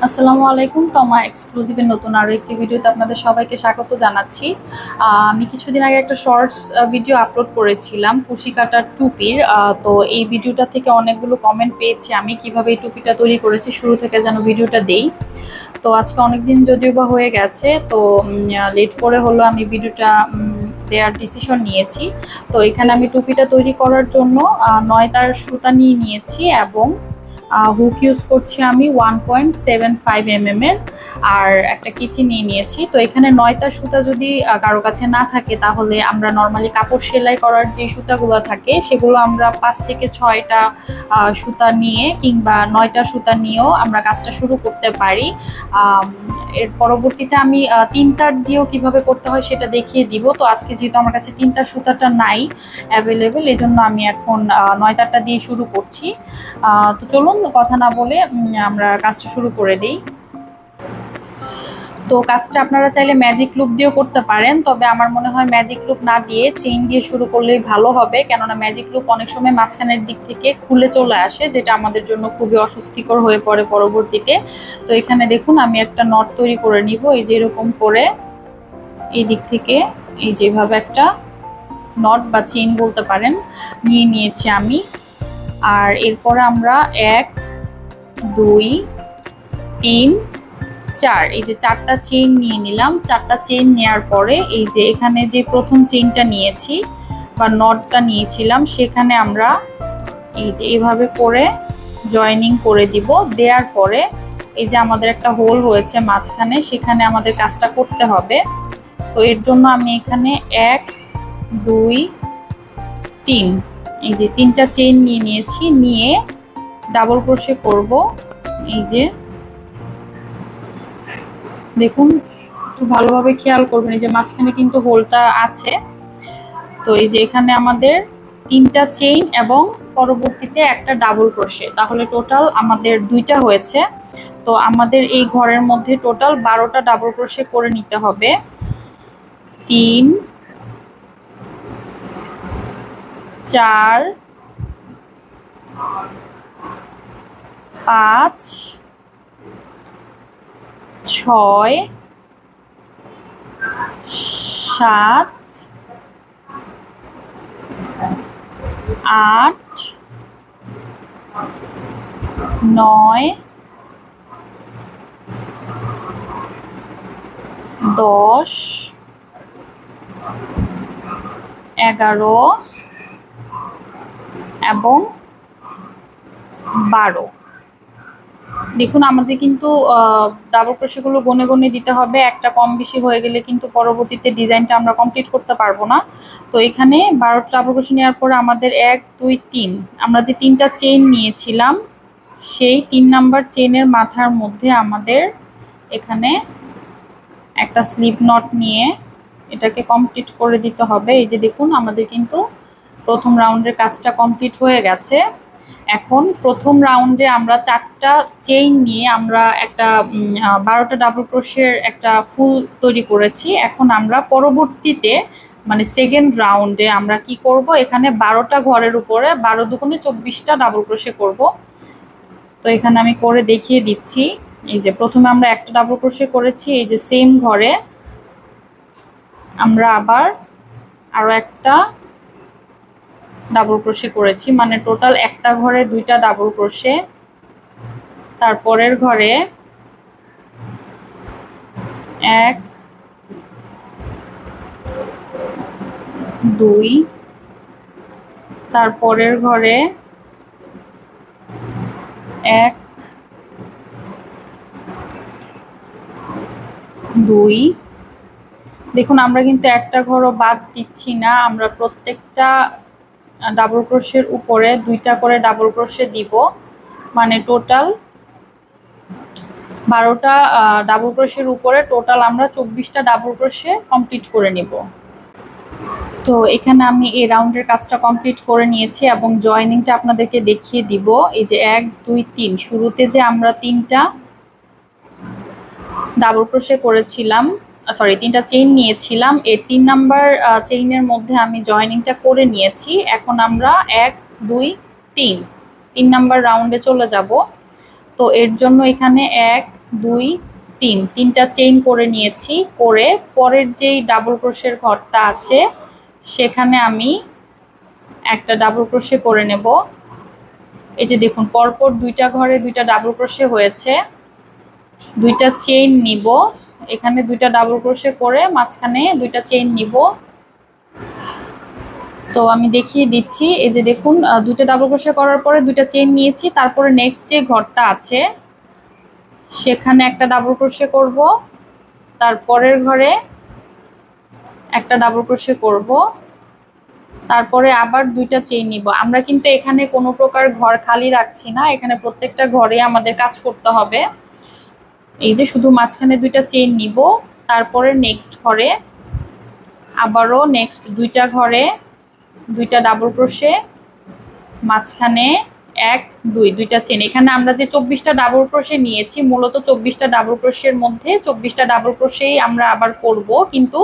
আসসালামু আলাইকুম। তমা এক্সক্লুসিভের নতুন আরও একটি ভিডিওতে আপনাদের সবাইকে স্বাগত জানাচ্ছি। আমি কিছুদিন আগে একটা শর্টস ভিডিও আপলোড করেছিলাম কুশি কাটার টুপির। তো এই ভিডিওটা থেকে অনেকগুলো কমেন্ট পেয়েছি আমি কিভাবে এই টুপিটা তৈরি করেছি, শুরু থেকে যেন ভিডিওটা দেই। তো আজকে অনেকদিন যদিও বা হয়ে গেছে, তো লেট করে হলো আমি ভিডিওটা দেওয়ার ডিসিশন নিয়েছি। তো এখানে আমি টুপিটা তৈরি করার জন্য 9 তার সুতা নিয়ে নিয়েছি এবং হুক ইউজ করছি আমি 1.75 mm এর, আর একটা কিচি নিয়ে নিয়েছি। তো এখানে 9টা সুতা যদি কারো কাছে না থাকে, তাহলে আমরা নর্মালি কাপড় সেলাই করার যে সুতাগুলো থাকে সেগুলো আমরা 5 থেকে 6টা সুতা নিয়ে কিংবা 9টা সুতা নিয়েও আমরা কাজটা শুরু করতে পারি। এর পরবর্তীতে আমি 3 তার দিয়েও কিভাবে করতে হয় সেটা দেখিয়ে দিব। তো আজকে যেহেতু আমার কাছে 3টা সুতাটা নাই অ্যাভেলেবেল, এই জন্য আমি এখন 9 তারটা দিয়ে শুরু করছি। তো চলুন কথা না বলে আমরা কাজটা শুরু করে দিই। তো কাজটা আপনারা চাইলে ম্যাজিক লুপ দিয়েও করতে পারেন, তবে আমার মনে হয় ম্যাজিক লুপ না দিয়ে চেইন দিয়ে শুরু করলেই ভালো হবে, কেননা ম্যাজিক লুপ অনেক সময় মাঝখানের দিক থেকে খুলে চলে আসে, যেটা আমাদের জন্য খুবই অস্বস্তিকর হয়ে পড়ে পরবর্তীতে। তো এখানে দেখুন আমি একটা নট তৈরি করে নিব, এই যে এরকম করে এই দিক থেকে এই যেভাবে একটা নট বা চেইন বলতে পারেন নিয়ে নিয়েছি আমি। আর এরপরে আমরা 1 2 3 4 এই যে 4টা চেইন নিয়ে নিলাম। 4টা চেইন নেওয়ার পরে এই যে এখানে যে প্রথম চেইনটা নিয়েছি বা নটটা নিয়েছিলাম, সেখানে আমরা এই যে এভাবে করে জয়েনিং করে দিব। দেওয়ার পরে এই যে আমাদের একটা হোল হয়েছে মাঝখানে, সেখানে আমাদের কাজটা করতে হবে। তো এর জন্য আমি এখানে 1 2 3 এই যে 3টা চেইন নিয়ে নিয়েছি, নিয়ে ডাবল ক্রোশে করব। এই যে দেখুন, একটু ভালোভাবে খেয়াল করবেন, এই যে মাঝখানে কিন্তু হোলটা আছে। তো এই যে এখানে আমাদের 3টা চেইন এবং পরবর্তীতে একটা ডাবল ক্রোশে, তাহলে টোটাল আমাদের 2টা হয়েছে। তো আমাদের এই ঘরের মধ্যে টোটাল 12টা ডাবল ক্রোশে করে নিতে হবে। 3 4 5 6 7 8 9 10 11 এবং 12। দেখুন আমাদের কিন্তু ডাবল ক্রোশেগুলো গনে গনে দিতে হবে, একটা কম বেশি হয়ে গেলে কিন্তু পরবর্তীতে ডিজাইনটা আমরা কমপ্লিট করতে পারবো না। তো এখানে 12টা ডাবল ক্রোশে নেওয়ার পরে আমাদের 1 2 3 আমরা যে 3টা চেইন নিয়েছিলাম, সেই 3 নাম্বার চেইনের মাথার মধ্যে আমাদের এখানে একটা স্লিপ নট নিয়ে এটাকে কমপ্লিট করে দিতে হবে। এই যে দেখুন আমাদের কিন্তু প্রথম রাউন্ডের কাজটা কমপ্লিট হয়ে গেছে। এখন প্রথম রাউন্ডে আমরা 4টা চেইন নিয়ে আমরা একটা 12টা ডাবল ক্রোশের একটা ফুল তৈরি করেছি। এখন আমরা পরবর্তীতে মানে সেকেন্ড রাউন্ডে আমরা কি করব, এখানে 12টা ঘরের উপরে 12 দুগুণে 24টা ডাবল ক্রোশে করব। তো এখানে আমি করে দেখিয়ে দিচ্ছি। এই যে প্রথমে আমরা একটা ডাবল ক্রোশে করেছি, এই যে সেম ঘরে আমরা আবার আরো একটা ডাবল ক্রোশে করেছি, মানে টোটাল একটা ঘরে 2টা ডাবল ক্রোশে। তারপরের ঘরে 1 2, তারপরের ঘরে 1 2। দেখুন আমরা কিন্তু একটা ঘরও বাদ দিচ্ছি না, আমরা প্রত্যেকটা ডাবল ক্রোশের উপরে 2টা করে ডাবল ক্রোশে দিব, মানে টোটাল 12টা ডাবল ক্রোশের উপরে টোটাল আমরা 24টা ডাবল ক্রোশে কমপ্লিট করে নিব। তো এখানে আমি এই রাউন্ডের কাজটা কমপ্লিট করে নিয়েছি এবং জয়েনিংটা আপনাদেরকে দেখিয়ে দিব। এই যে 1 2 3 শুরুতে যে আমরা 3টা ডাবল ক্রোশে করেছিলাম, সরি 3টা চেইন নিয়েছিলাম, এই 3 নাম্বার চেইনের মধ্যে আমি জয়েনিংটা করে নিয়েছি। এখন আমরা 1 2 3 নাম্বার রাউন্ডে চলে যাব। তো এর জন্য এখানে 1 2 3 তিনটা চেইন করে নিয়েছি। করে পরের যেই ডাবল ক্রোশের ঘরটা আছে সেখানে আমি একটা ডাবল ক্রোশে করে নেব। এই যে দেখুন পরপর দুইটা ঘরে দুইটা ডাবল ক্রোশে হয়েছে। দুইটা চেইন নিব, এখানে দুইটা ডাবল ক্রোশে করে মাঝখানে দুইটা চেইন নিব। তো আমি দেখিয়ে দিচ্ছি। এই যে দেখুন দুইটা ডাবল ক্রোশে করার পরে দুইটা চেইন নিয়েছি, তারপরে নেক্সট যে ঘরটা আছে সেখানে একটা ডাবল ক্রোশে করব, তারপরের ঘরে একটা ডাবল ক্রোশে করব, তারপরে আবার দুইটা চেইন নিব। আমরা কিন্তু এখানে কোনো প্রকার ঘর খালি রাখছি না, এখানে প্রত্যেকটা ঘরে আমাদের কাজ করতে হবে। এই যে শুধু মাঝখানে দুইটা চেইন নিব, তারপরে নেক্সট ঘরে আবারও নেক্সট দুইটা ঘরে দুইটা ডাবল ক্রোশে, মাঝখানে 1 2 দুইটা চেইন। এখানে আমরা যে 24টা ডাবল ক্রোশে নিয়েছি মূলত 24টা ডাবল ক্রোশের মধ্যে 24টা ডাবল ক্রোশেই আমরা আবার করব, কিন্তু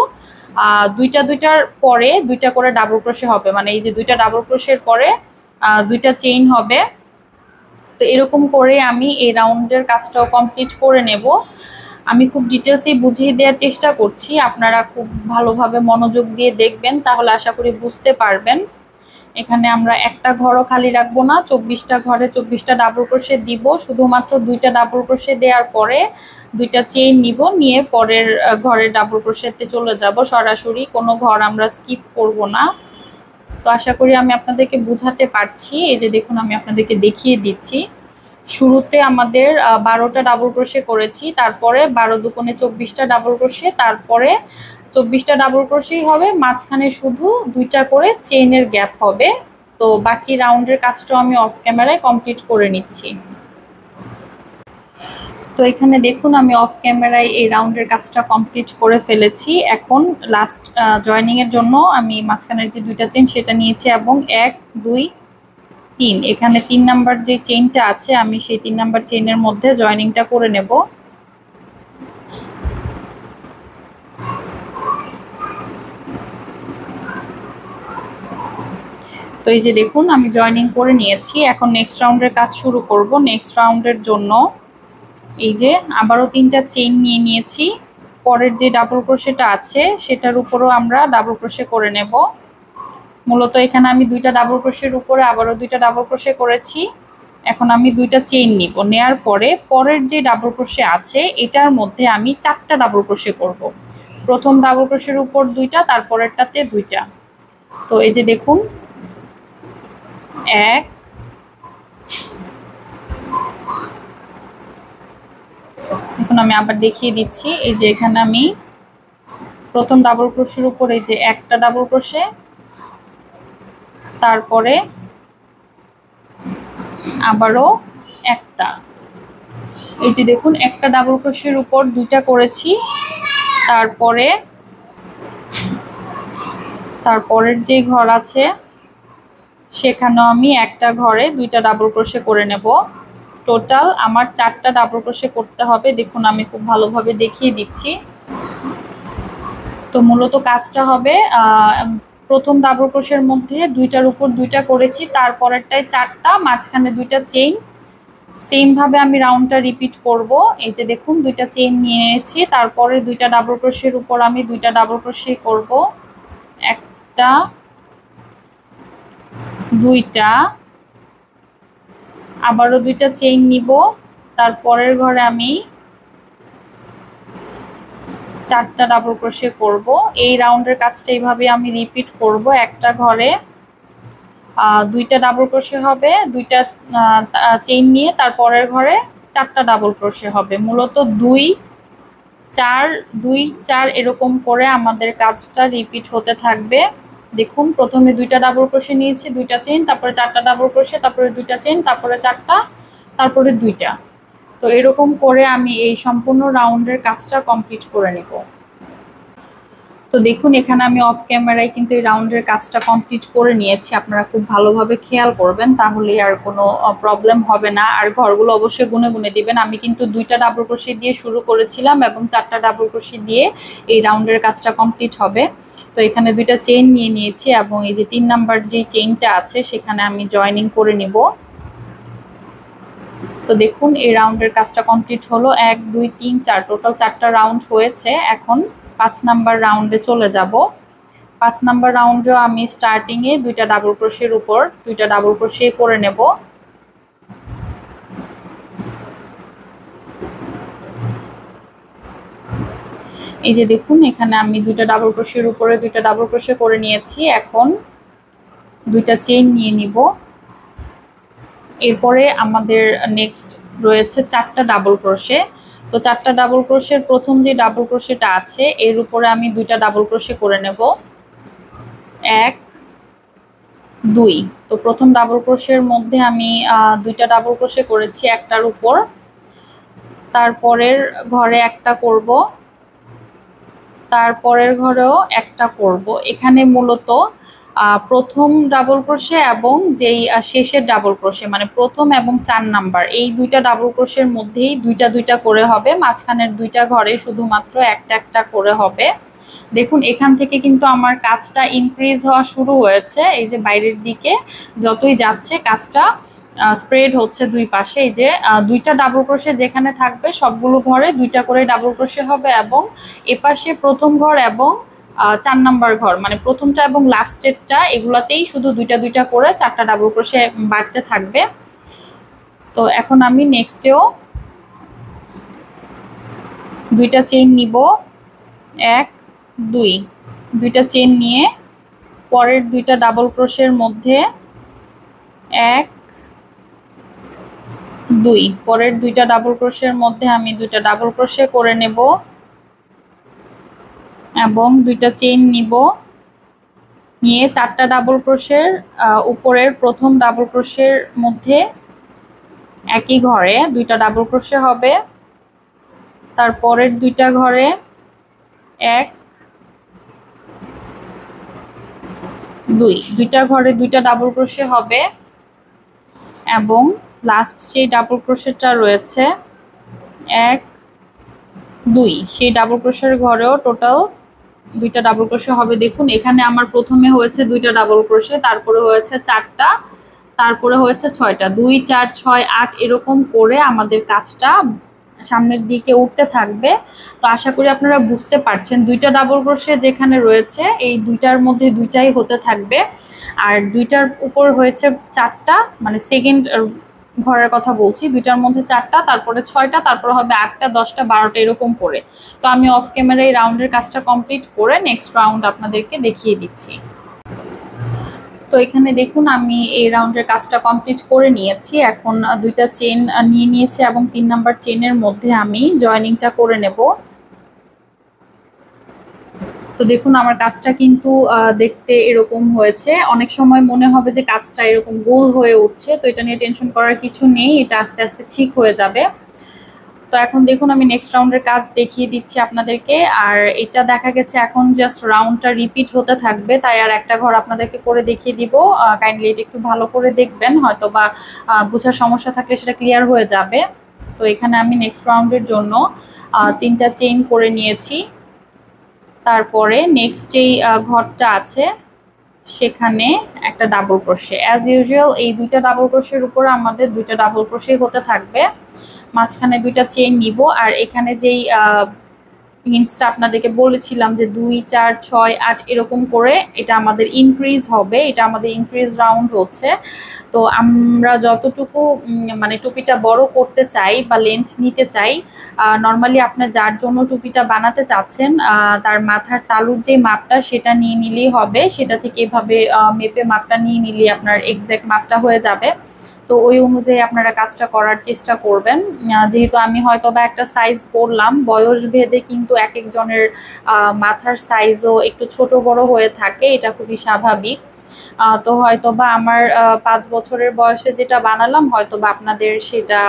দুইটার পরে দুইটা করে ডাবল ক্রোশে হবে, মানে এই যে দুইটা ডাবল ক্রোশের পরে দুইটা চেইন হবে। তো এরকম করে আমি এই রাউন্ডের কাজটাও কমপ্লিট করে নেব। আমি খুব ডিটেলসে বুঝিয়ে দেওয়ার চেষ্টা করছি, আপনারা খুব ভালোভাবে মনোযোগ দিয়ে দেখবেন, তাহলে আশা করি বুঝতে পারবেন। এখানে আমরা একটা ঘরও খালি রাখবো না, 24টা ঘরে 24টা ডাবল ক্রোশে দিব। শুধুমাত্র দুইটা ডাবল ক্রোশে দেওয়ার পরে দুইটা চেইন নিব, নিয়ে পরের ঘরে ডাবল ক্রোশেতে চলে যাব সরাসরি, কোনো ঘর আমরা স্কিপ করব না। তো আশা করি আমি আপনাদেরকে বোঝাতে পারছি। এই যে দেখুন আমি আপনাদেরকে দেখিয়ে দিচ্ছি। শুরুতে আমাদের 12টা ডাবল ক্রোশে করেছি, তারপরে 12 দুগুণে 24টা ডাবল ক্রোশে, তারপরে 24টা ডাবল ক্রোশেই হবে, মাঝখানে শুধু দুইটা করে চেইনের গ্যাপ হবে। তো বাকি রাউন্ডের কাজটাও আমি অফ ক্যামেরায় কমপ্লিট করে নিচ্ছি। তো এখানে দেখুন আমি অফ ক্যামেরায় এই রাউন্ডের কাজটা কমপ্লিট করে ফেলেছি। এখন লাস্ট জয়েনিং এর জন্য আমি মাঝখানের যে দুইটা চেইন সেটা নিয়েছি এবং 1 2 3 এখানে 3 নাম্বার যে চেইনটা আছে আমি সেই 3 নাম্বার চেইনের মধ্যে জয়েনিংটা করে নেব। তো এই যে দেখুন আমি জয়েনিং করে নিয়েছি। এখন নেক্সট রাউন্ডের কাজ শুরু করব। নেক্সট রাউন্ডের জন্য এই যে আবারও 3টা চেইন নিয়ে নিয়েছি। পরের যে ডাবল ক্রোশেটা আছে সেটার উপরও আমরা ডাবল ক্রোশে করে নেব। মূলত এখানে আমি দুইটা ডাবল ক্রোশের উপরে আবারও দুইটা ডাবল ক্রোশে করেছি। এখন আমি দুইটা চেইন নিব, নেয়ার পরে পরের যে ডাবল ক্রোশে আছে এটার মধ্যে আমি 4টা ডাবল ক্রোশে করব। প্রথম ডাবল ক্রোশের উপর দুইটা, তারপরেরটাতে দুইটা। তো এই যে দেখুন 1 এখন আমি আবার দেখিয়ে দিচ্ছি। এই যে এখানে আমি প্রথম ডাবল ক্রোশের উপর এই যে একটা ডাবল ক্রোশে, তারপরে আবারও একটা। এই যে দেখুন একটা ডাবল ক্রোশের উপর দুইটা করেছি, তারপরের যে ঘর আছে সেখানেও আমি একটা ঘরে দুইটা ডাবল ক্রোশে করে নেব। টোটাল আমার 4টা ডাবল ক্রোশে করতে হবে। দেখুন আমি খুব ভালোভাবে দেখিয়ে দিচ্ছি। তো মূলত কাজটা হবে প্রথম ডাবল ক্রোশের মধ্যে দুইটার উপর দুইটা করেছি, তারপরেরটায় 4টা, মাঝখানে দুইটা চেইন। সেম ভাবে আমি রাউন্ডটা রিপিট করব। এই যে দেখুন দুইটা চেইন নিয়েছি, তারপরে দুইটা ডাবল ক্রোশের উপর আমি দুইটা ডাবল ক্রোশে করব, একটা দুইটা, আবারও দুইটা চেইন নিব, তারপরের ঘরে আমি 4টা ডাবল ক্রোশে করব। এই রাউন্ডের কাজটা এইভাবে আমি রিপিট করব। একটা ঘরে দুইটা ডাবল ক্রোশে হবে, দুইটা চেইন নিয়ে তারপরের ঘরে 4টা ডাবল ক্রোশে হবে। মূলত 2 4 2 4 এরকম করে আমাদের কাজটা রিপিট হতে থাকবে। দেখুন প্রথমে দুইটা ডাবল ক্রোশে নিয়েছি, দুইটা চেইন, তারপরে 4টা ডাবল ক্রোশে, তারপরে দুইটা চেইন, তারপরে 4টা, তারপরে দুইটা। তো এরকম করে আমি এই সম্পূর্ণ রাউন্ডের কাজটা কমপ্লিট করে নেব। তো দেখুন এখানে আমি অফ ক্যামেরায় কিন্তু এই রাউন্ডের কাজটা কমপ্লিট করে নিয়েছি। আপনারা খুব ভালোভাবে খেয়াল করবেন, তাহলে আর কোনো প্রবলেম হবে না। আর ঘরগুলো অবশ্যই গুনে গুনে দিবেন। আমি কিন্তু দুইটা ডাবল ক্রোশে দিয়ে শুরু করেছিলাম এবং 4টা ডাবল ক্রোশে দিয়ে এই রাউন্ডের কাজটা কমপ্লিট হবে। তো এখানে দুইটা চেইন নিয়ে নিয়েছি এবং এই যে 3 নাম্বার যে চেইনটা আছে সেখানে আমি জয়েনিং করে নিব। তো দেখুন এই রাউন্ডের কাজটা কমপ্লিট হলো। 1 2 3 4 টোটাল 4টা রাউন্ড হয়েছে। এখন 5 নাম্বার রাউন্ডে চলে যাব। 5 নাম্বার রাউন্ডেও আমি স্টার্টিংয়ে 2টা ডাবল ক্রোশের উপর 2টা ডাবল ক্রোশে করে নেব। এই যে দেখুন এখানে আমি 2টা ডাবল ক্রোশের উপরে 2টা ডাবল ক্রোশে করে নিয়েছি। এখন 2টা চেইন নিয়ে নিব। এরপরে আমাদের নেক্সট রয়েছে 4টা ডাবল ক্রোশে। তো 4টা ডাবল ক্রোশের প্রথম যে ডাবল ক্রোশেটা আছে এর উপরে আমি 2টা ডাবল ক্রোশে করে নেব। 1 2। তো প্রথম ডাবল ক্রোশের মধ্যে আমি 2টা ডাবল ক্রোশে করেছি একটার উপর। তারপরের ঘরে একটা করব, তারপরের ঘরেও একটা করব। এখানে মূলত প্রথম ডাবল ক্রোশে এবং যেই শেষের ডাবল ক্রোশে মানে প্রথম এবং 4 নাম্বার এই 2টা ডাবল ক্রোশের মধ্যেই 2টা 2টা করে হবে। মাঝখানের 2টা ঘরে শুধুমাত্র একটা একটা করে হবে। দেখুন এখান থেকে কিন্তু আমার কাজটা ইনক্রিজ হওয়া শুরু হয়েছে। এই যে বাইরের দিকে যতই যাচ্ছে কাজটা স্প্রেড হচ্ছে দুই পাশে। এই যে 2টা ডাবল ক্রোশে যেখানে থাকবে সবগুলো ঘরে 2টা করে ডাবল ক্রোশে হবে এবং এপাশে প্রথম ঘর এবং 4 নাম্বার ঘর মানে প্রথমটা এবং লাস্টেরটা এগুলাতেই শুধু 2টা 2টা করে 4টা ডাবল ক্রোশে বাড়তে থাকবে। তো এখন আমি নেক্সটেও 2টা চেইন নিব। 1 2। 2টা চেইন নিয়ে পরের 2টা ডাবল ক্রোশের মধ্যে 1 2। পরের 2টা ডাবল ক্রোশের মধ্যে আমি 2টা ডাবল ক্রোশে করে নেব এবং 2টা চেইন নিব। নিয়ে 4টা ডাবল ক্রোশের উপরের প্রথম ডাবল ক্রোশের মধ্যে একই ঘরে 2টা ডাবল ক্রোশে হবে। তারপরের 2টা ঘরে 1 2। 2টা ঘরে 2টা ডাবল ক্রোশে হবে এবং লাস্ট সেই ডাবল ক্রোশেটা রয়েছে 1 2। সেই ডাবল ক্রোশের ঘরেও টোটাল 2টা ডাবল ক্রোশে হবে। দেখুন এখানে আমার প্রথমে হয়েছে 2টা ডাবল ক্রোশে, তারপরে হয়েছে 4টা, তারপরে হয়েছে 6টা। 2 4 6 8 এরকম করে আমাদের কাজটা সামনের দিকে উঠতে থাকবে। তো আশা করি আপনারা বুঝতে পারছেন 2টা ডাবল ক্রোশে যেখানে রয়েছে এই 2টার মধ্যে 2টাই হতে থাকবে আর 2টার উপর হয়েছে 4টা মানে সেকেন্ড ঘরের কথা বলছি। 2টার মধ্যে 4টা, তারপরে 6টা, তারপরে হবে 8টা 10টা 12টা এরকম করে। তো আমি অফ ক্যামেরায় রাউন্ডের কাজটা কমপ্লিট করে নেক্সট রাউন্ড আপনাদেরকে দেখিয়ে দিচ্ছি। তো এখানে দেখুন আমি এই রাউন্ডের কাজটা কমপ্লিট করে নিয়েছি। এখন 2টা চেইন নিয়ে নিয়েছি এবং 3 নাম্বার চেইনের মধ্যে আমি জয়েনিংটা করে নেব। তো দেখুন আমার কাজটা কিন্তু দেখতে এরকম হয়েছে। অনেক সময় মনে হবে যে কাজটা এরকম গোল হয়ে উঠছে, তো এটা নিয়ে টেনশন করার কিছু নেই, এটা আস্তে আস্তে ঠিক হয়ে যাবে। তো এখন দেখুন আমি নেক্সট রাউন্ডের কাজ দেখিয়ে দিচ্ছি আপনাদেরকে। আর এটা দেখা গেছে এখন জাস্ট রাউন্ডটা রিপিট হতে থাকবে, তাই আর একটা ঘর আপনাদেরকে করে দেখিয়ে দিব। কাইন্ডলি এটা একটু ভালো করে দেখবেন, হয়তো বা বোঝার সমস্যা থাকলে সেটা ক্লিয়ার হয়ে যাবে। তো এখানে আমি নেক্সট রাউন্ডের জন্য 3টা চেইন করে নিয়েছি। তারপরে নেক্সট যেই ঘরটা আছে সেখানে একটা ডাবল ক্রোশে। অ্যাজ ইউজুয়াল এই 2টা ডাবল ক্রোশের উপরে আমাদের 2টা ডাবল ক্রোশে হতে থাকবে। মাঝখানে 2টা চেইন নিব আর এখানে যেই হিন্টসটা আপনাদেরকে বলেছিলাম যে 2 4 6 8 এরকম করে এটা আমাদের ইনক্রিজ হবে, এটা আমাদের ইনক্রিজ রাউন্ড হচ্ছে। তো আমরা যতটুকু মানে টুপিটা বড় করতে চাই বা লেন্থ নিতে চাই, নর্মালি আপনার যার জন্য টুপিটা বানাতে চাচ্ছেন তার মাথার তালুর যে মাপটা সেটা নিয়ে নিলেই হবে। সেটা থেকে এভাবে মেপে মাপটা নিয়ে নিলেই আপনার এক্স্যাক্ট মাপটা হয়ে যাবে। তো ওই অনুযায়ী আপনারা কাজটা করার চেষ্টা করবেন। যেহেতু আমি হয়তো বা একটা সাইজ পরলাম, বয়স ভেদে কিন্তু এক একজনের মাথার সাইজও একটু ছোট বড় হয়ে থাকে, এটা খুবই স্বাভাবিক। তো হয়তো বা আমার 5 বছরের বয়সে যেটা বানালাম হয়তো বা আপনাদের সেটা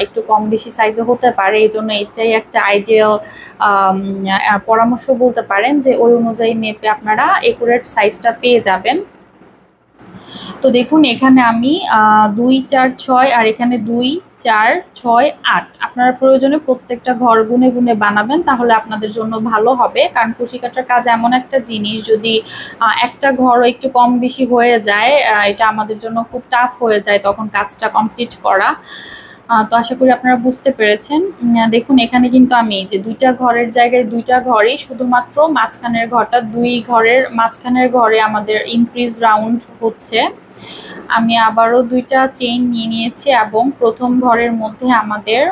একটু কম বেশি সাইজে হতে পারে। এই জন্য এটাই একটা আইডিয়াল পরামর্শ বলতে পারেন যে ওই অনুযায়ী মেপে আপনারা একুরেট সাইজটা পেয়ে যাবেন। তো দেখুন এখানে আমি 2 4 6 আর এখানে 2 4 6 8 আপনারা প্রয়োজনে প্রত্যেকটা ঘর গুনে গুনে বানাবেন, তাহলে আপনাদের জন্য ভালো হবে। কারণ কুশি কাটার কাজ এমন একটা জিনিস, যদি একটা ঘরও একটু কম বেশি হয়ে যায় এটা আমাদের জন্য খুব টাফ হয়ে যায় তখন কাজটা কমপ্লিট করা। তো আশা করি আপনারা বুঝতে পেরেছেন। দেখুন এখানে কিন্তু আমি যে দুইটা ঘরের জায়গায় দুইটা ঘরই, শুধুমাত্র মাঝখানের ঘরটা, দুই ঘরের মাঝখানের ঘরে আমাদের ইনক্রিজ রাউন্ড হচ্ছে। আমি আবারও দুইটা চেইন নিয়ে নিয়েছি এবং প্রথম ঘরের মধ্যে আমাদের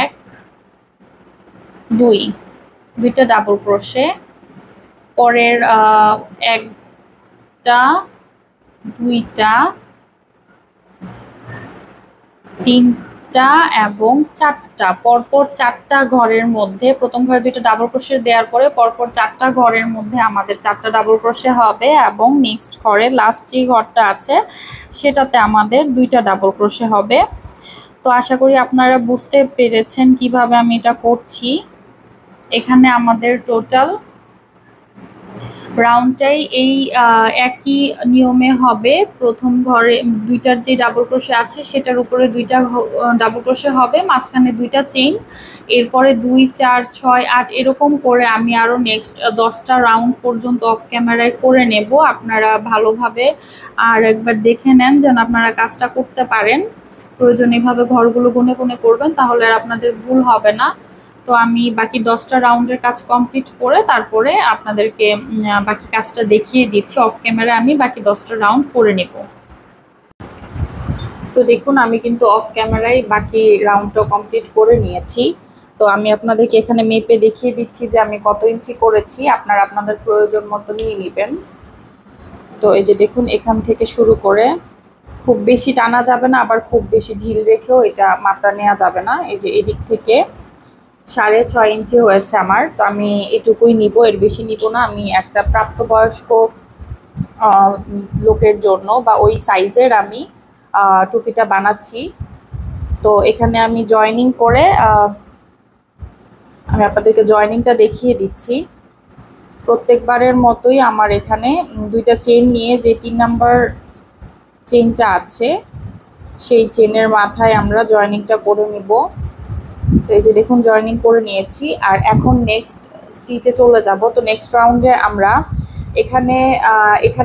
এক দুইটা ডাবল ক্রোশে, পরের একটা দুইটা তিনটা এবং চারটা, পরপর চারটা ঘরের মধ্যে, প্রথম ঘরে দুইটা ডাবল ক্রোশে দেওয়ার পরে পরপর চারটা ঘরের মধ্যে আমাদের চারটা ডাবল ক্রোশে হবে এবং নেক্সট ঘরে লাস্ট যে ঘরটা আছে সেটাতে আমাদের দুইটা ডাবল ক্রোশে হবে। তো আশা করি আপনারা বুঝতে পেরেছেন কিভাবে আমি এটা করছি। এখানে আমাদের টোটাল রাউন্ডটাই এই একই নিয়মে হবে। প্রথম ঘরে দুইটার যে ডাবল ক্রোশে আছে সেটার উপরে দুইটা ডাবল ক্রোশে হবে, মাঝখানে দুইটা চেইন, এরপরে 2 4 6 8 এরকম করে আমি আরও নেক্সট 10টা রাউন্ড পর্যন্ত অফ ক্যামেরায় করে নেব। আপনারা ভালোভাবে আর একবার দেখে নেন যেন আপনারা কাজটা করতে পারেন। প্রয়োজনে এভাবে ঘরগুলো গুনে গুনে করবেন, তাহলে আর আপনাদের ভুল হবে না। তো আমি বাকি 10টা রাউন্ডের কাজ কমপ্লিট করে তারপরে আপনাদেরকে বাকি কাজটা দেখিয়ে দিচ্ছি। অফ ক্যামেরায় আমি বাকি 10টা রাউন্ড করে নেব। তো দেখুন আমি কিন্তু অফ ক্যামেরায় বাকি রাউন্ডটা কমপ্লিট করে নিয়েছি। তো আমি আপনাদেরকে এখানে মেপে দেখিয়ে দিচ্ছি যে আমি কত ইঞ্চি করেছি, আপনারা আপনাদের প্রয়োজন মতো নিয়ে নেবেন। তো এই যে দেখুন এখান থেকে শুরু করে খুব বেশি টানা যাবে না, আবার খুব বেশি ঢিল রেখেও এটা মাপটা নেওয়া যাবে না। এই যে এদিক থেকে 6.5 ইঞ্চি হয়েছে আমার, তো আমি এটুকুই নিব, এর বেশি নিব না। আমি একটা প্রাপ্তবয়স্ক লোকের জন্য বা ওই সাইজের আমি টুপিটা বানাচ্ছি। তো এখানে আমি জয়েনিং করে আমি আপনাদেরকে জয়েনিংটা দেখিয়ে দিচ্ছি। প্রত্যেকবারের মতোই আমার এখানে দুইটা চেইন নিয়ে যে 3 নাম্বার চেইনটা আছে সেই চেইনের মাথায় আমরা জয়েনিংটা করে নিব। তো এই যে দেখুন জয়েনিং করে নিয়েছি, আর এখন নেক্সট স্টিচে চলে যাব। তো নেক্সট রাউন্ডে আমরা এখানে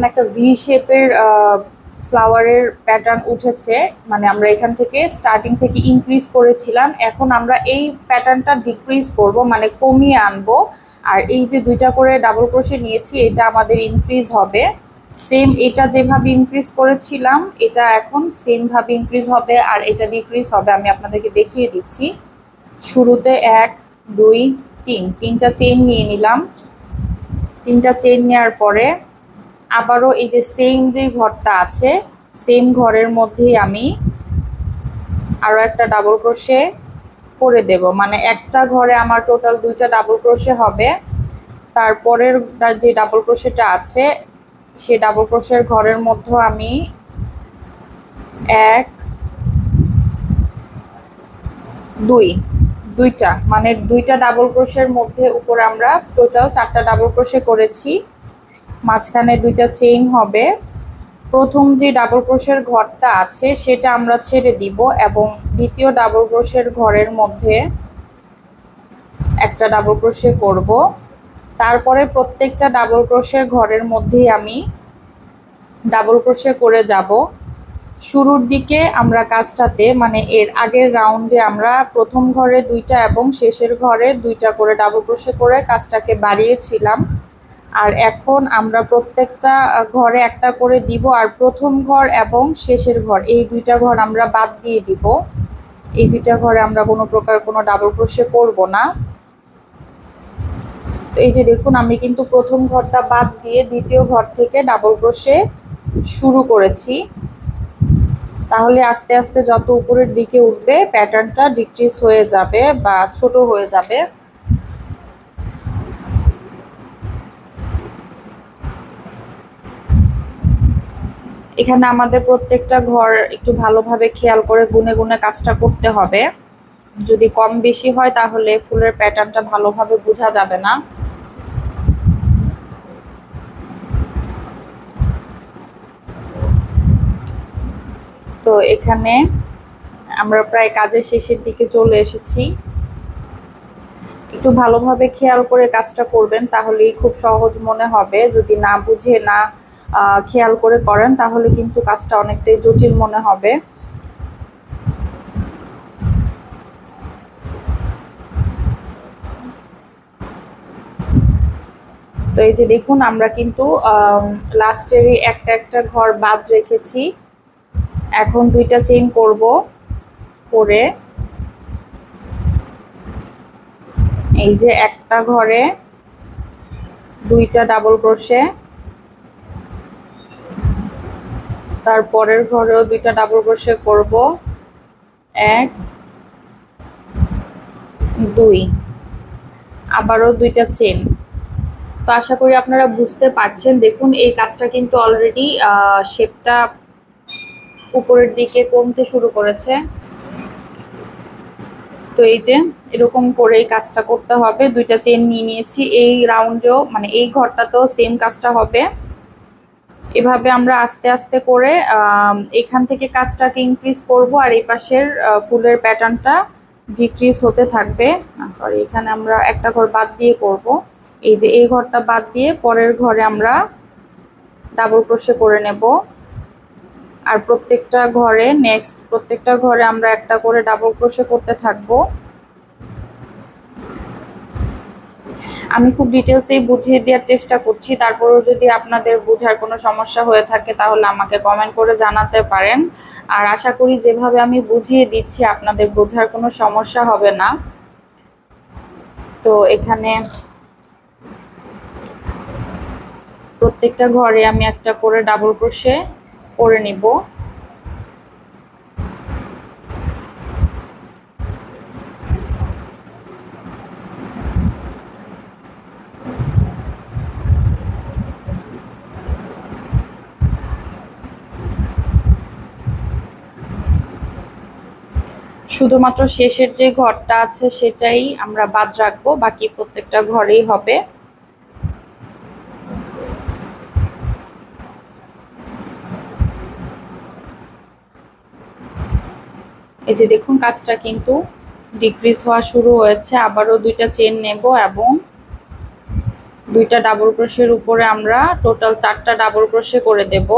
একটা ভি শেপের ফ্লাওয়ারের প্যাটার্ন উঠেছে, মানে আমরা এখান থেকে স্টার্টিং থেকে ইনক্রিজ করেছিলাম, এখন আমরা এই প্যাটার্নটা ডিক্রিজ করব, মানে কমিয়ে আনবো। আর এই যে দুইটা করে ডাবল ক্রোশে নিয়েছি এটা আমাদের ইনক্রিজ হবে, সেম এটা যেভাবে ইনক্রিজ করেছিলাম এটা এখন সেম ভাবে ইনক্রিজ হবে, আর এটা ডিক্রিজ হবে। আমি আপনাদেরকে দেখিয়ে দিচ্ছি। শুরুতে 1 2 3 তিনটা চেইন নিয়ে নিলাম। তিনটা চেইন নেওয়ার পরে আবারও এই যে সেম যে ঘরটা আছে সেম ঘরের মধ্যেই আমি আরও একটা ডাবল ক্রোশে করে দেব, মানে একটা ঘরে আমার টোটাল দুইটা ডাবল ক্রোশে হবে। তারপরের যে ডাবল ক্রোশেটা আছে সেই ডাবল ক্রোশের ঘরের মধ্যে আমি 1 2 দুইটা, মানে দুইটা ডাবল ক্রোশের মধ্যে উপরে আমরা টোটাল 4টা ডাবল ক্রোশে করেছি। মাঝখানে দুইটা চেইন হবে। প্রথম যে ডাবল ক্রোশের ঘরটা আছে সেটা আমরা ছেড়ে দিব এবং দ্বিতীয় ডাবল ক্রোশের ঘরের মধ্যে একটা ডাবল ক্রোশে করব। তারপরে প্রত্যেকটা ডাবল ক্রোশের ঘরের মধ্যেই আমি ডাবল ক্রোশে করে যাব। শুরুর দিকে আমরা কাজটাতে, মানে এর আগের রাউন্ডে আমরা প্রথম ঘরে দুইটা এবং শেষের ঘরে দুইটা করে ডাবল ক্রোশে করে কাজটাকে বাড়িয়েছিলাম, আর এখন আমরা প্রত্যেকটা ঘরে একটা করে দিব, আর প্রথম ঘর এবং শেষের ঘর এই দুইটা ঘর আমরা বাদ দিয়ে দিব। এই দুইটা ঘরে আমরা কোনো প্রকার কোনো ডাবল ক্রোশে করব না। তো এই যে দেখুন আমি কিন্তু প্রথম ঘরটা বাদ দিয়ে দ্বিতীয় ঘর থেকে ডাবল ক্রোশে শুরু করেছি। তাহলে আস্তে আস্তে যত উপরের দিকে উঠবে প্যাটার্নটা ডিক্রিজ হয়ে যাবে বা ছোট হয়ে যাবে। এখানে আমাদের প্রত্যেকটা ঘর একটু ভালোভাবে খেয়াল করে গুনে গুনে কাজটা করতে হবে। যদি কম বেশি হয় তাহলে ফুলের প্যাটার্নটা ভালোভাবে বোঝা যাবে না। তো এখানে আমরা প্রায় কাজের শেষের দিকে চলে এসেছি। একটু ভালোভাবে খেয়াল করে কাজটা করবেন, তাহলেই খুব সহজ মনে হবে। যদি না বুঝে না খেয়াল করে করেন তাহলে কিন্তু কাজটা অনেকটাই জটিল মনে হবে। এই যে দেখুন আমরা কিন্তু লাস্টেরই একটা একটা ঘর বাদ রেখেছি। এখন দুইটা চেইন করব, করে এই যে একটা ঘরে দুইটা ডাবল ক্রোশে, তারপরের ঘরেও দুইটা ডাবল ক্রোশে করব, 1 2, আবারও দুইটা চেন। তো আশা করি আপনারা বুঝতে পারছেন। দেখুন এই কাজটা কিন্তু অলরেডি শেপটা উপরের দিকে কমতে শুরু করেছে। তো এই যে এরকম করে এই কাজটা করতে হবে। দুইটা চেন নিয়ে নিয়েছি। এই রাউন্ডেও মানে এই ঘরটাতেও সেম কাজটা হবে। এভাবে আমরা আস্তে আস্তে করে এখান থেকে কাজটাকে ইনক্রিজ করব, আর এই পাশের ফুলের প্যাটার্নটা ডিক্রিজ হতে থাকবে। সরি, এখানে আমরা একটা ঘর বাদ দিয়ে করব। এই যে এই ঘরটা বাদ দিয়ে পরের ঘরে আমরা ডাবল ক্রোশে করে নেব, আর প্রত্যেকটা ঘরে প্রত্যেকটা ঘরে আমরা একটা করে ডাবল ক্রোশে করতে থাকবো। আমি খুব ডিটেলসেই বুঝিয়ে দেওয়ার চেষ্টা করছি, তারপরেও যদি আপনাদের বোঝার কোনো সমস্যা হয়ে থাকে তাহলে আমাকে কমেন্ট করে জানাতে পারেন। আর আশা করি যেভাবে আমি বুঝিয়ে দিচ্ছি আপনাদের বোঝার কোনো সমস্যা হবে না। তো এখানে প্রত্যেকটা ঘরে আমি একটা করে ডাবল ক্রোশে করে নিব। শুধুমাত্র শেষের যে ঘরটা আছে সেটাই আমরা বাদ রাখবো, বাকি প্রত্যেকটা ঘরেই হবে। এই যে দেখুন কাজটা কিন্তু ডিক্রিজ হওয়া শুরু হয়েছে। আবারও দুইটা চেন নেব এবং দুইটা ডাবল ক্রোশের উপরে আমরা টোটাল 4টা ডাবল ক্রোশে করে দেব।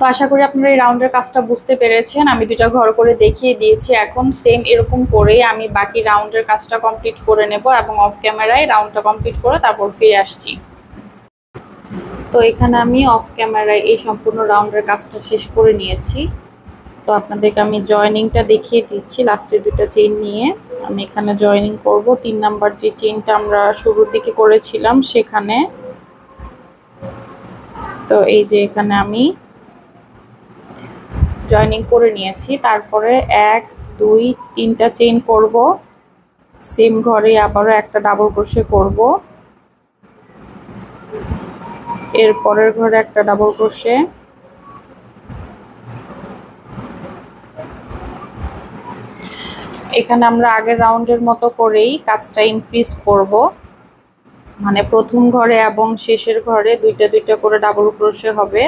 তো আশা করি আপনারা এই রাউন্ডের কাজটা বুঝতে পেরেছেন। আমি দুইটা ঘর করে দেখিয়ে দিয়েছি। এখন সেম এরকম করে আমি বাকি রাউন্ডের কাজটা কমপ্লিট করে নেব এবং অফ ক্যামেরায় রাউন্ডটা কমপ্লিট করে তারপর ফিরে আসছি। তো এখানে আমি অফ ক্যামেরায় এই সম্পূর্ণ রাউন্ডের কাজটা শেষ করে নিয়েছি। তো আপনাদেরকে আমি জয়েনিংটা দেখিয়ে দিচ্ছি। লাস্টে দুইটা চেইন নিয়ে আমি এখানে জয়েনিং করব। 3 নাম্বার যে চেইনটা আমরা শুরুর দিকে করেছিলাম সেখানে। তো এই যে এখানে আমি জয়েনিং করে নিয়েছি। তারপরে 1 2 3টা চেইন করব, সেম ঘরে আবারও একটা ডাবল ক্রোশে করব, এর পরের ঘরে একটা ডাবল ক্রোশে, এখানে আমরা আগের রাউন্ডের মতো করেই কাজটা ইনক্রিজ করব। মানে প্রথম ঘরে এবং শেষের ঘরে দুইটা দুইটা করে ডাবল ক্রোশে হবে,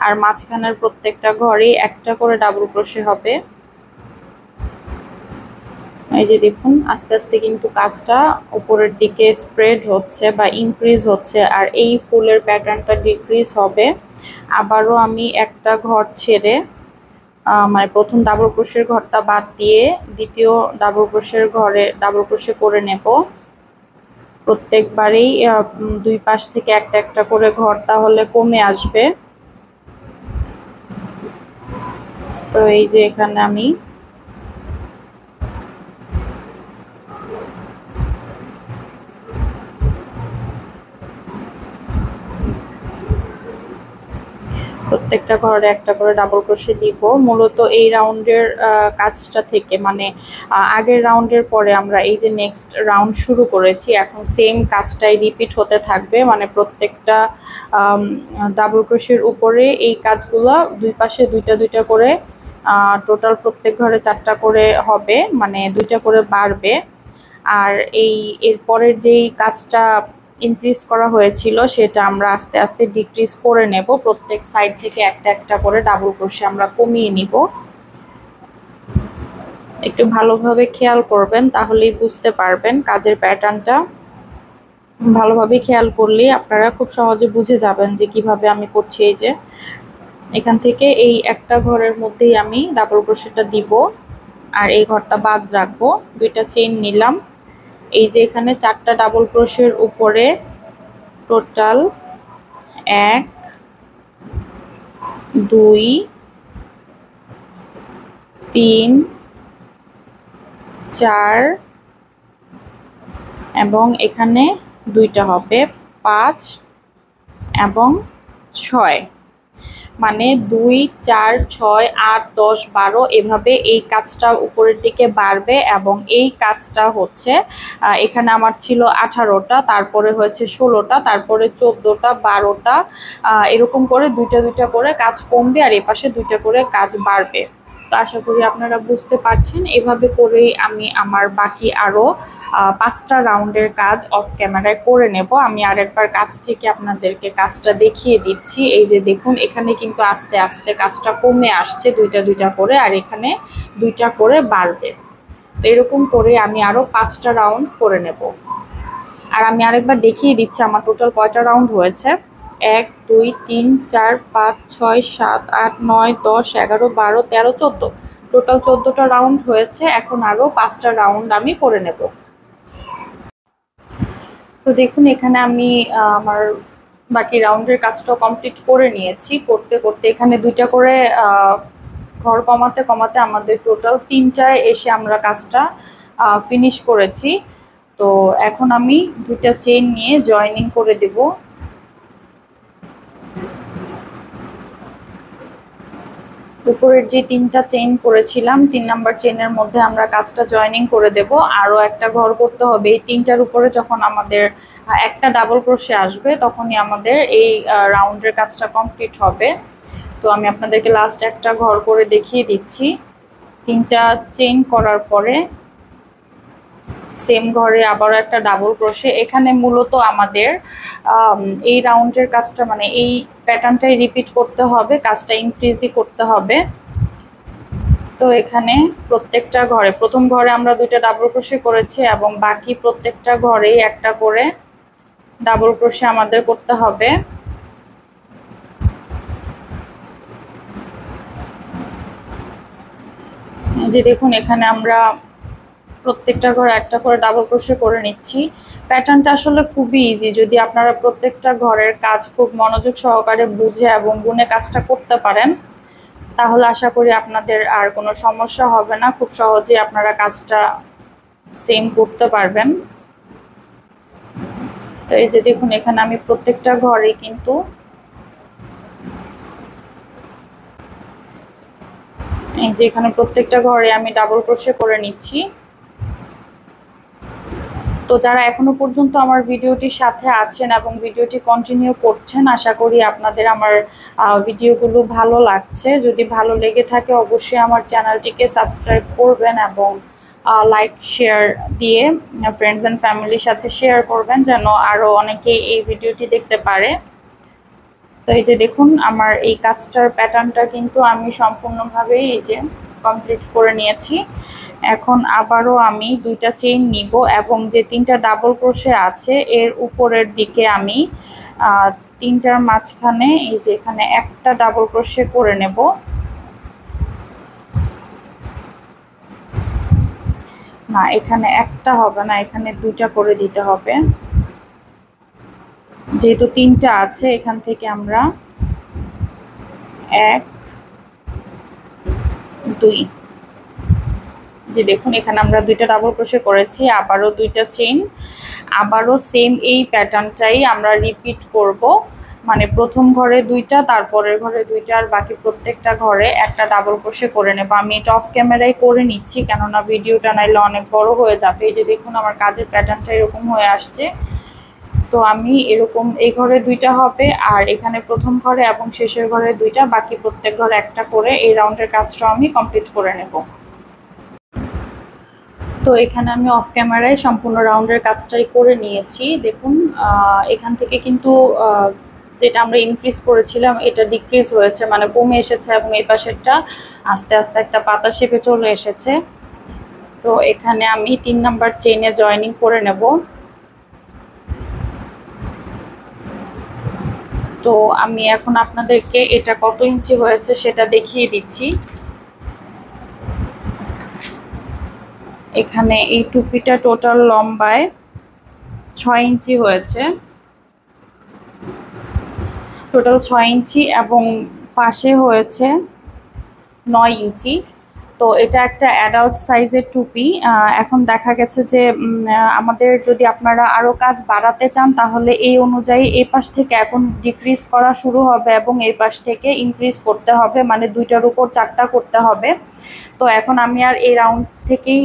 আর মাঝখানের প্রত্যেকটা ঘরে একটা করে ডাবল ক্রোশে হবে। এই যে দেখুন আস্তে আস্তে কিন্তু কাজটা উপরের দিকে স্প্রেড হচ্ছে বা ইনক্রিজ হচ্ছে, আর এই ফুলের প্যাটার্নটা ডিক্রিজ হবে। আবারও আমি একটা ঘর ছেড়ে মানে প্রথম ডাবল ক্রোশের ঘরটা বাদ দিয়ে দ্বিতীয় ডাবল ক্রোশের ঘরে ডাবল ক্রোশে করে নেব। প্রত্যেকবারেই দুই পাশ থেকে একটা একটা করে ঘর তাহলে কমে আসবে। তো এই যে এখানে আমি প্রত্যেকটা ঘরে একটা করে ডাবল ক্রোশে দিব। মূলত এই রাউন্ডের কাজটা থেকে মানে আগের রাউন্ডের পরে আমরা এই যে নেক্সট রাউন্ড শুরু করেছি, এখন সেম কাজটাই রিপিট হতে থাকবে। মানে প্রত্যেকটা ডাবল ক্রোশের উপরে এই কাজগুলো দুই পাশে দুইটা দুইটা করে টোটাল প্রত্যেক ঘরে 4টা করে হবে, মানে দুইটা করে বাড়বে। আর এর পরের যেই কাজটা ইনক্রিজ করা হয়েছিল সেটা আমরা আস্তে আস্তে ডিক্রিজ করে নেব। প্রত্যেক সাইড থেকে একটা একটা করে ডাবল ক্রোশে আমরা কমিয়ে নিব। একটু ভালোভাবে খেয়াল করবেন, তাহলেই বুঝতে পারবেন কাজের প্যাটার্নটা। ভালোভাবে খেয়াল করলেই আপনারা খুব সহজে বুঝে যাবেন যে কিভাবে আমি করছি। এই যে এখান থেকে এই একটা ঘরের মধ্যেই আমি ডাবল ক্রোশেটটা দিব, আর এই ঘরটা বাদ রাখবো। দুইটা চেইন নিলাম। এই যে এখানে 4টা ডাবল ক্রোশের উপরে টোটাল 1 2 3 4 এবং এখানে 2টা হবে 5 এবং 6, মানে 2 4 6 8 10 12 এভাবে এই কাজটা উপরের দিকে বাড়বে। এবং এই কাজটা হচ্ছে এখানে আমার ছিল 18টা, তারপরে হয়েছে 16টা, তারপরে 14টা, 12টা, এরকম করে দুইটা দুইটা করে কাজ কমবে আর এই পাশে 2টা করে কাজ বাড়বে। তো আশা করি আপনারা বুঝতে পারছেন। এভাবে করেই আমি আমার বাকি আরও 5টা রাউন্ডের কাজ অফ ক্যামেরায় করে নেব। আমি আরেকবার কাছ থেকে আপনাদেরকে কাজটা দেখিয়ে দিচ্ছি। এই যে দেখুন, এখানে কিন্তু আস্তে আস্তে কাজটা কমে আসছে, দুইটা দুইটা করে, আর এখানে 2টা করে বাড়বে। তো এরকম করে আমি আরও 5টা রাউন্ড করে নেব। আর আমি আরেকবার দেখিয়ে দিচ্ছি আমার টোটাল কয়টা রাউন্ড হয়েছে। 1 2 3 4 5 6 7 8 9 10 11 12 13 14, টোটাল 14টা রাউন্ড হয়েছে। এখন আরও 5টা রাউন্ড আমি করে নেব। তো দেখুন, এখানে আমি আমার বাকি রাউন্ডের কাজটা কমপ্লিট করে নিয়েছি। করতে করতে এখানে 2টা করে ঘর কমাতে কমাতে আমাদের টোটাল 3টায় এসে আমরা কাজটা ফিনিশ করেছি। তো এখন আমি 2টা চেইন নিয়ে জয়েনিং করে দেব। উপরের যে 3টা চেইন করেছিলাম, 3 নাম্বার চেইনের মধ্যে আমরা কাজটা জয়েনিং করে দেব। আরও একটা ঘর করতে হবে। এই 3টার উপরে যখন আমাদের একটা ডাবল ক্রোশে আসবে, তখনই আমাদের এই রাউন্ডের কাজটা কমপ্লিট হবে। তো আমি আপনাদেরকে লাস্ট একটা ঘর করে দেখিয়ে দিচ্ছি। 3টা চেইন করার পরে সেম ঘরে আবারও একটা ডাবল ক্রোশে। এখানে মূলত আমাদের এই রাউন্ডের কাজটা, মানে এই প্যাটার্নটাই রিপিট করতে হবে, কাজটা ইনক্রিজই করতে হবে। তো এখানে প্রত্যেকটা ঘরে, প্রথম ঘরে আমরা 2টা ডাবল ক্রোশে করেছি এবং বাকি প্রত্যেকটা ঘরেই একটা করে ডাবল ক্রোশে আমাদের করতে হবে। যে দেখুন, এখানে আমরা প্রত্যেকটা ঘরে একটা করে ডাবল ক্রোশে করে নিচ্ছি। প্যাটার্নটা আসলে খুবই ইজি। যদি আপনারা প্রত্যেকটা ঘরের কাজ খুব মনোযোগ সহকারে বুঝে এবং গুনে কাজটা করতে পারেন, তাহলে আশা করি আপনাদের আর কোনো সমস্যা হবে না। খুব সহজেই আপনারা কাজটা সেম করতে পারবেন। তো এই যে দেখুন, এখানে আমি প্রত্যেকটা ঘরে কিন্তু এই যে এখানে প্রত্যেকটা ঘরে আমি ডাবল ক্রোশে করে নিচ্ছি। তো যারা এখনো পর্যন্ত আমার ভিডিওটির সাথে আছেন এবং ভিডিওটি কন্টিনিউ করছেন, আশা করি আপনাদের আমার ভিডিওগুলো ভালো লাগছে। যদি ভালো লেগে থাকে অবশ্যই আমার চ্যানেলটিকে সাবস্ক্রাইব করবেন এবং লাইক শেয়ার দিয়ে ফ্রেন্ডস অ্যান্ড ফ্যামিলির সাথে শেয়ার করবেন, যেন আরও অনেকেই এই ভিডিওটি দেখতে পারে। তো এই যে দেখুন, আমার এই কাজটার প্যাটার্নটা কিন্তু আমি সম্পূর্ণভাবেই এই যে কমপ্লিট করে নিয়েছি। এখন আবারও আমি 2টা চেইন নিব এবং যে 3টা ডাবল ক্রোশে আছে এর উপরের দিকে আমি 3টার মাঝখানে এই যে এখানে একটা ডাবল ক্রোশে করে নেব। না, এখানে একটা হবে না, এখানে 2টা করে দিতে হবে। যেহেতু 3টা আছে, এখান থেকে আমরা 1 2, যে দেখুন এখানে আমরা 2টা ডাবল ক্রোশে করেছি, আবারও 2টা চেইন, আবারও সেম এই প্যাটার্নটাই আমরা রিপিট করব। মানে প্রথম ঘরে 2টা, তারপরের ঘরে 2টা, আর বাকি প্রত্যেকটা ঘরে একটা ডাবল ক্রোশে করে নেব। আমি এটা অফ ক্যামেরায় করে নিচ্ছি, কেননা ভিডিওটা নাইলে অনেক বড় হয়ে যাবে। এই যে দেখুন, আমার কাজের প্যাটার্নটা এরকম হয়ে আসছে। তো আমি এরকম এই ঘরে 2টা হবে, আর এখানে প্রথম ঘরে এবং শেষের ঘরে 2টা, বাকি প্রত্যেক ঘরে একটা করে এই রাউন্ডের কাজটা আমি কমপ্লিট করে নেব। তো এখানে আমি অফ ক্যামেরায় সম্পূর্ণ রাউন্ডের কাজটাই করে নিয়েছি। দেখুন, এখান থেকে কিন্তু যেটা আমরা ইনক্রিজ করেছিলাম এটা ডিক্রিজ হয়েছে, মানে কমে এসেছে, এবং এই পাশেরটা আস্তে আস্তে একটা পাতা শেপে চলে এসেছে। তো এখানে আমি 3 নাম্বার চেইনে জয়েনিং করে নেব। তো আমি এখন আপনাদেরকে এটা কত ইঞ্চি হয়েছে সেটা দেখিয়ে দিচ্ছি। এখানে এই টুপিটা টোটাল লম্বায় 6 ইঞ্চি হয়েছে, টোটাল 6 ইঞ্চি, এবং পাশে হয়েছে 9 ইঞ্চি। তো এটা একটা অ্যাডাল্ট সাইজের টুপি। এখন দেখা গেছে যে আমাদের যদি আপনারা আরও কাজ বাড়াতে চান তাহলে এই অনুযায়ী এই পাশ থেকে এখন ডিক্রিজ করা শুরু হবে এবং এই পাশ থেকে ইনক্রিজ করতে হবে, মানে 2টার উপর 4টা করতে হবে। তো এখন আমি আর এই রাউন্ড থেকেই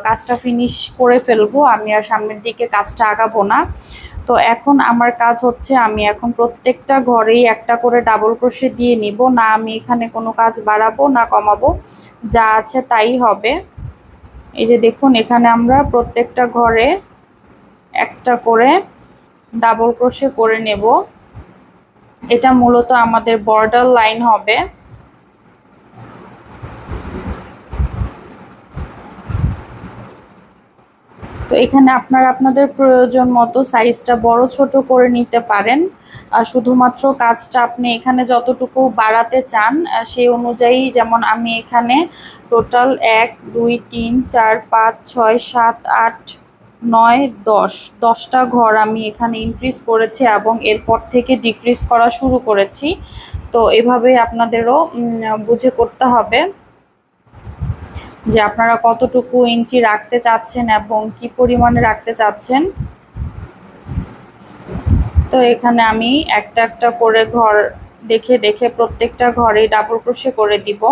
কাজটা ফিনিশ করে ফেলবো, আমি আর সামনের দিকে কাজটা আগাবো না। তো এখন আমার কাজ হচ্ছে আমি এখন প্রত্যেকটা ঘরেই একটা করে ডাবল ক্রোশে দিয়ে নিব, না আমি এখানে কোনো কাজ বাড়াবো না কমাবো, যা আছে তাই হবে। এই যে দেখুন এখানে আমরা প্রত্যেকটা ঘরে একটা করে ডাবল ক্রোশে করে নেব। এটা মূলত আমাদের বর্ডার লাইন হবে। তো এখানে আপনারা আপনাদের প্রয়োজন মতো সাইজটা বড় ছোট করে নিতে পারেন। শুধুমাত্র কাজটা আপনি এখানে যতটুকু বাড়াতে চান সেই অনুযায়ী, যেমন আমি এখানে টোটাল 1 2 3 4 5 6 7 8 9 10টা ঘর আমি এখানে ইনক্রিজ করেছি এবং এরপর থেকে ডিক্রিজ করা শুরু করেছি। তো এভাবে আপনাদেরও বুঝে করতে হবে যে আপনারা কতটুকু ইঞ্চি রাখতে চাচ্ছেন এবং কি পরিমাণে রাখতে চাচ্ছেন। তো এখানে আমি একটা একটা করে ঘর দেখে দেখে প্রত্যেকটা ঘরে ডাবল ক্রোশে করে দিব।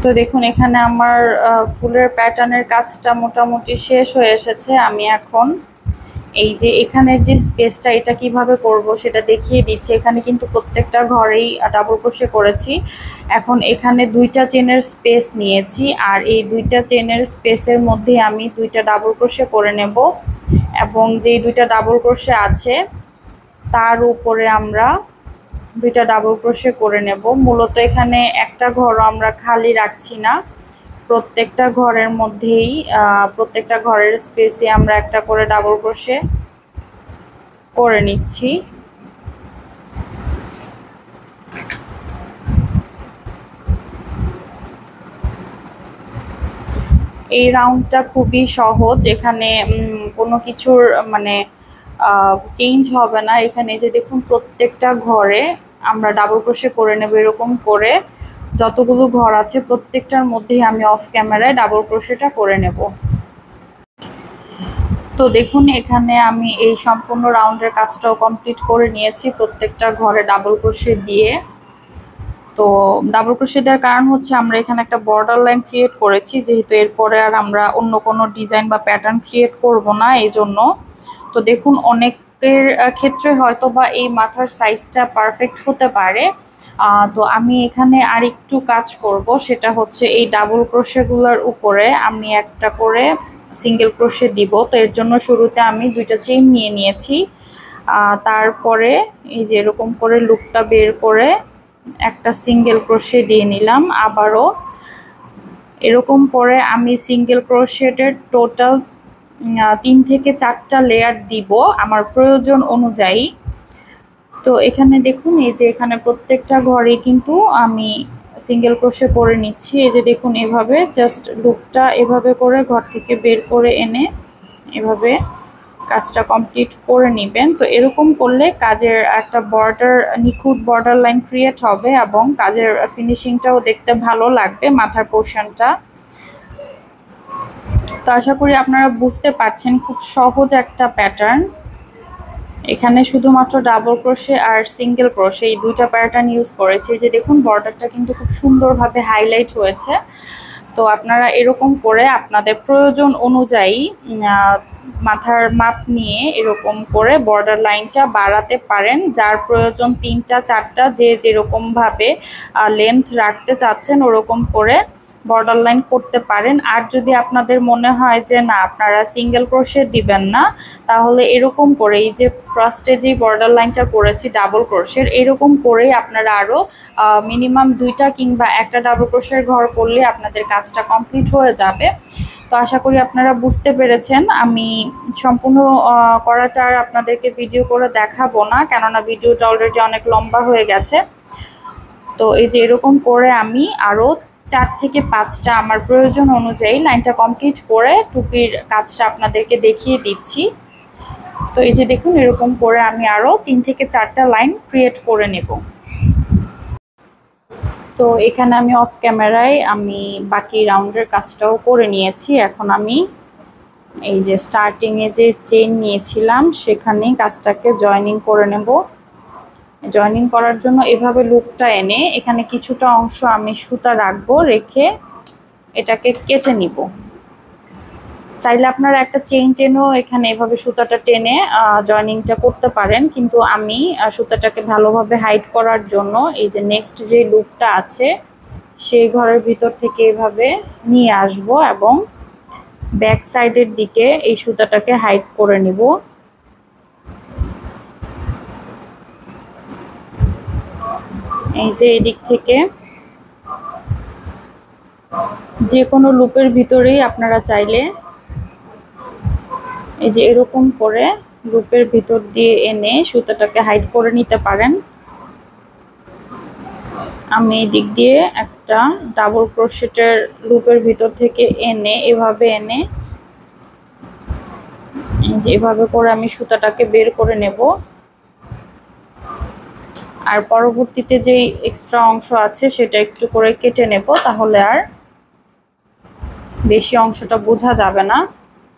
তো দেখুন এখানে আমার ফুলের প্যাটার্নের কাজটা মোটামুটি শেষ হয়ে এসেছে। আমি এখন এই যে এখানের যে স্পেসটা এটা কিভাবে করব সেটা দেখিয়ে দিচ্ছি। এখানে কিন্তু প্রত্যেকটা ঘরেই ডাবল ক্রোশে করেছি। এখন এখানে 2টা চেনের স্পেস নিয়েছি আর এই 2টা চেনের স্পেসের মধ্যে আমি 2টা ডাবল ক্রোশে করে নেব এবং যেই 2টা ডাবল ক্রোশে আছে তার উপরে আমরা 2টা ডাবল ক্রোশে করে নেব। মূলত এখানে একটা ঘরও আমরা খালি রাখছি না, প্রত্যেকটা ঘরের মধ্যেই প্রত্যেকটা ঘরের স্পেসে আমরা একটা করে ডাবল ক্রোশে করে নিচ্ছি। এই রাউন্ডটা খুবই সহজ, এখানে কোনো কিছুর মানে চেঞ্জ হবে না। এখানে যে দেখুন প্রত্যেকটা ঘরে আমরা ডাবল ক্রোশে করে নেব, এরকম করে যতগুলো ঘর আছে প্রত্যেকটার মধ্যেই আমি অফ ক্যামেরায় ডাবল ক্রোশেটা করে নেব। তো দেখুন এখানে আমি এই সম্পূর্ণ রাউন্ডের কাজটাও কমপ্লিট করে নিয়েছি প্রত্যেকটা ঘরে ডাবল ক্রোশে দিয়ে। তো ডাবল ক্রোশে দেওয়ার কারণ হচ্ছে আমরা এখানে একটা বর্ডার লাইন ক্রিয়েট করেছি, যেহেতু এরপরে আর আমরা অন্য কোনো ডিজাইন বা প্যাটার্ন ক্রিয়েট করব না এই জন্য। তো দেখুন অনেকের ক্ষেত্রে হয়তো বা এই মাথার সাইজটা পারফেক্ট হতে পারে। তো আমি এখানে আরেকটু কাজ করব, সেটা হচ্ছে এই ডাবল ক্রোশেগুলোর উপরে আমি একটা করে সিঙ্গেল ক্রোশে দিব। তো এর জন্য শুরুতে আমি 2টা চেইন নিয়ে নিয়েছি, তারপরে এই যে এরকম করে লুপটা বের করে একটা সিঙ্গেল ক্রোশে দিয়ে নিলাম। আবারও এরকম করে আমি সিঙ্গেল ক্রোশেটের টোটাল 3 থেকে 4টা লেয়ার দিব আমার প্রয়োজন অনুযায়ী। তো এখানে দেখুন এই যে এখানে প্রত্যেকটা ঘরে কিন্তু আমি সিঙ্গেল ক্রোশে করে নিচ্ছি। এই যে দেখুন এভাবে জাস্ট লুপটা এভাবে করে ঘর থেকে বের করে এনে এভাবে কাজটা কমপ্লিট করে নেবেন। তো এরকম করলে কাজের একটা বর্ডার, নিখুঁত বর্ডার লাইন ক্রিয়েট হবে এবং কাজের ফিনিশিংটাও দেখতে ভালো লাগবে মাথার পোর্শনটা। তো আশা করি আপনারা বুঝতে পারছেন, খুব সহজ একটা প্যাটার্ন। এখানে শুধুমাত্র ডাবল ক্রোশে আর সিঙ্গেল ক্রোশে এই 2টা প্যাটার্ন ইউজ করেছি। যে দেখুন বর্ডারটা কিন্তু খুব সুন্দরভাবে হাইলাইট হয়েছে। তো আপনারা এরকম করে আপনাদের প্রয়োজন অনুযায়ী মাথার মাপ নিয়ে এরকম করে বর্ডার লাইনটা বাড়াতে পারেন। যার প্রয়োজন 3টা 4টা, যে যেরকমভাবে লেন্থ রাখতে চাচ্ছেন ওরকম করে বর্ডার লাইন করতে পারেন। আর যদি আপনাদের মনে হয় যে না আপনারা সিঙ্গেল ক্রোশে দিবেন না, তাহলে এরকম করে এই যে ফার্স্টে যে বর্ডার লাইনটা করেছি ডাবল ক্রোশের, এরকম করেই আপনারা আরও মিনিমাম 2টা কিংবা একটা ডাবল ক্রোশের ঘর করলে আপনাদের কাজটা কমপ্লিট হয়ে যাবে। তো আশা করি আপনারা বুঝতে পেরেছেন। আমি সম্পূর্ণ করাটা আর আপনাদেরকে ভিডিও করে দেখাবো না, কেননা ভিডিওটা অলরেডি অনেক লম্বা হয়ে গেছে। তো এই যে এরকম করে আমি আরও 4 থেকে 5টা আমার প্রয়োজন অনুযায়ী লাইনটা কমপ্লিট করে টুপির কাজটা আপনাদেরকে দেখিয়ে দিচ্ছি। তো এই যে দেখুন এরকম করে আমি আরও 3 থেকে 4টা লাইন ক্রিয়েট করে নেব। তো এখানে আমি অফ ক্যামেরায় আমি বাকি রাউন্ডের কাজটাও করে নিয়েছি। এখন আমি এই যে স্টার্টিংয়ে যে চেইন নিয়েছিলাম সেখানে কাজটাকে জয়েনিং করে নেব। জয়েনিং করার জন্য এভাবে লুপটা এনে এখানে কিছুটা অংশ আমি সুতা রাখবো, রেখে এটাকে কেটে নিব। চাইলে আপনারা একটা চেইন টেনেও এখানে এভাবে সুতাটা টেনে জয়েনিংটা করতে পারেন, কিন্তু আমি সুতাটাকে ভালোভাবে হাইড করার জন্য এই যে নেক্সট যে লুপটা আছে সেই ঘরের ভিতর থেকে এভাবে নিয়ে আসব এবং ব্যাক সাইডের দিকে এই সুতাটাকে হাইড করে নিব। এই যে এই দিক থেকে যে কোনো লুপের ভিতরেই আপনারা চাইলে এই যে এরকম করে লুপের ভিতর দিয়ে এনে সুতাটাকে হাইড করে নিতে পারেন। আমি এই দিক দিয়ে একটা ডাবল ক্রোশেটের লুপের ভিতর থেকে এনে এভাবে এনে এই যে এভাবে করে আমি সুতাটাকে বের করে নেব। আর পরবর্তীতে যেই এক্সট্রা অংশ আছে সেটা একটু করে কেটে নেব, তাহলে আর বেশি অংশটা বোঝা যাবে না।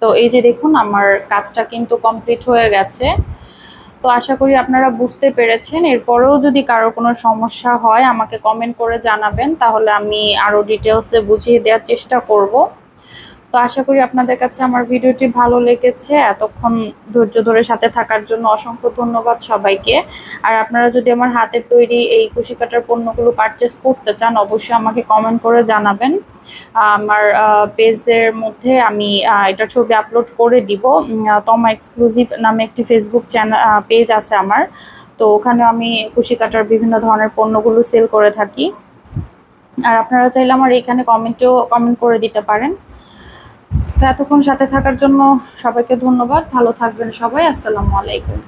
তো এই যে দেখুন আমার কাজটা কিন্তু কমপ্লিট হয়ে গেছে। তো আশা করি আপনারা বুঝতে পেরেছেন। এরপরেও যদি কারো কোনো সমস্যা হয় আমাকে কমেন্ট করে জানাবেন, তাহলে আমি আরও ডিটেলসে বুঝিয়ে দেওয়ার চেষ্টা করব। তো আশা করি আপনাদের কাছে আমার ভিডিওটি ভালো লেগেছে। এতক্ষণ ধৈর্য ধরে সাথে থাকার জন্য অসংখ্য ধন্যবাদ সবাইকে। আর আপনারা যদি আমার হাতের তৈরি এই কুশি কাটার পণ্যগুলো পারচেস করতে চান অবশ্যই আমাকে কমেন্ট করে জানাবেন। আমার পেজের মধ্যে আমি এটা ছবি আপলোড করে দিব। তমা এক্সক্লুসিভ নামে একটি ফেসবুক চ্যানেল পেজ আছে আমার, তো ওখানে আমি কুশি কাটার বিভিন্ন ধরনের পণ্যগুলো সেল করে থাকি। আর আপনারা চাইলে আমার এখানে কমেন্ট করে দিতে পারেন। তো এতক্ষণ সাথে থাকার জন্য সবাইকে ধন্যবাদ। ভালো থাকবেন সবাই। আসসালামু আলাইকুম।